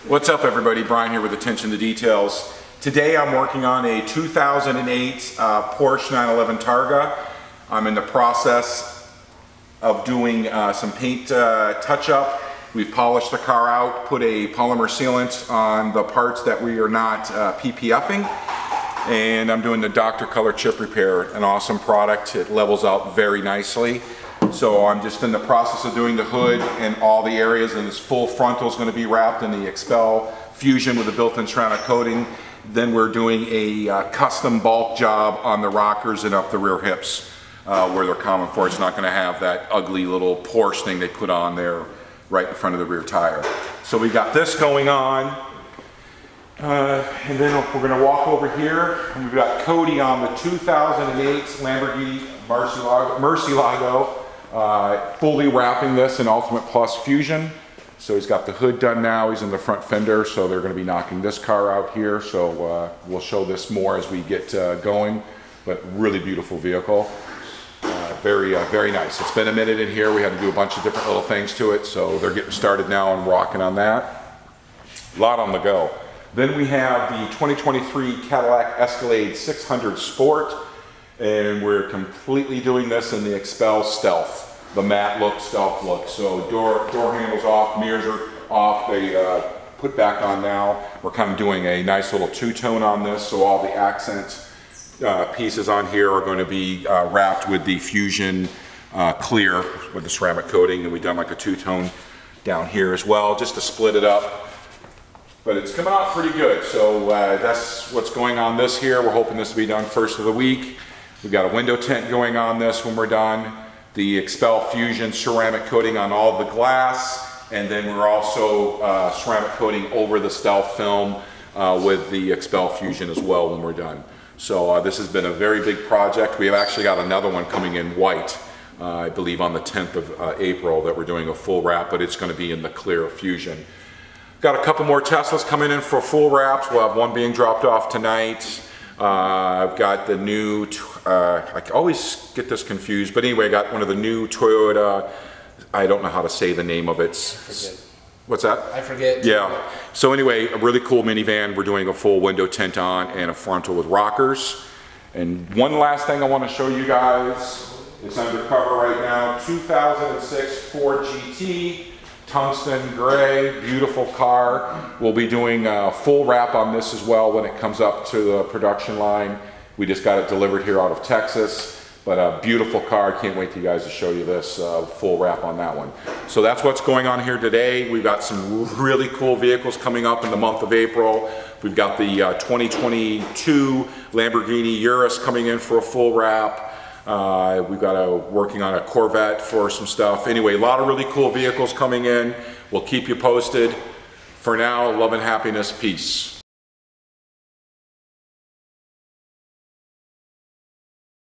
What's up everybody, Brian here with Attention to Details. Today I'm working on a 2008 Porsche 911 Targa. I'm in the process of doing some paint touch-up. We've polished the car out, put a polymer sealant on the parts that we are not PPFing, and I'm doing the Dr. Color chip repair, an awesome product. It levels out very nicely. So I'm just in the process of doing the hood and all the areas, and this full frontal is going to be wrapped in the Expel Fusion with a built-in ceramic coating. Then we're doing a custom bulk job on the rockers and up the rear hips where they're common for. It's not going to have that ugly little Porsche thing they put on there right in front of the rear tire. So we got this going on. And then we're going to walk over here, and we've got Cody on the 2008 Lamborghini Murcielago. Fully wrapping this in Ultimate Plus Fusion. So he's got the hood done now, he's in the front fender, so they're going to be knocking this car out here. So we'll show this more as we get going, but really beautiful vehicle. Very nice. It's been a minute in here, we had to do a bunch of different little things to it, so they're getting started now and rocking on that. A lot on the go. Then we have the 2023 Cadillac Escalade 600 Sport. And we're completely doing this in the Expel Stealth, the matte look, stealth look. So door handles off, mirrors are off, they put back on now. We're kind of doing a nice little two-tone on this, so all the accent pieces on here are going to be wrapped with the Fusion clear with the ceramic coating, and we've done like a two-tone down here as well, just to split it up. But it's coming out pretty good, so that's what's going on this here. We're hoping this will be done first of the week. We've got a window tint going on this when we're done, the Expel Fusion ceramic coating on all the glass, and then we're also ceramic coating over the stealth film with the Expel Fusion as well when we're done. So this has been a very big project. We have actually got another one coming in white, I believe on the 10th of April, that we're doing a full wrap, but it's going to be in the clear Fusion. Got a couple more Teslas coming in for full wraps. We'll have one being dropped off tonight. I've got the new, I always get this confused, but anyway, I got one of the new Toyota, I don't know how to say the name of it. What's that? I forget. Yeah. So anyway, a really cool minivan. We're doing a full window tint on and a frontal with rockers. And one last thing I want to show you guys. It's undercover right now. 2006 Ford GT. Tungsten gray, beautiful car. We'll be doing a full wrap on this as well when it comes up to the production line. We just got it delivered here out of Texas, but a beautiful car. Can't wait for you guys to show you this full wrap on that one. So that's what's going on here today. We've got some really cool vehicles coming up in the month of April. We've got the 2022 Lamborghini Urus coming in for a full wrap. We've got working on a Corvette for some stuff. Anyway, a lot of really cool vehicles coming in. We'll keep you posted. For now, love and happiness, peace.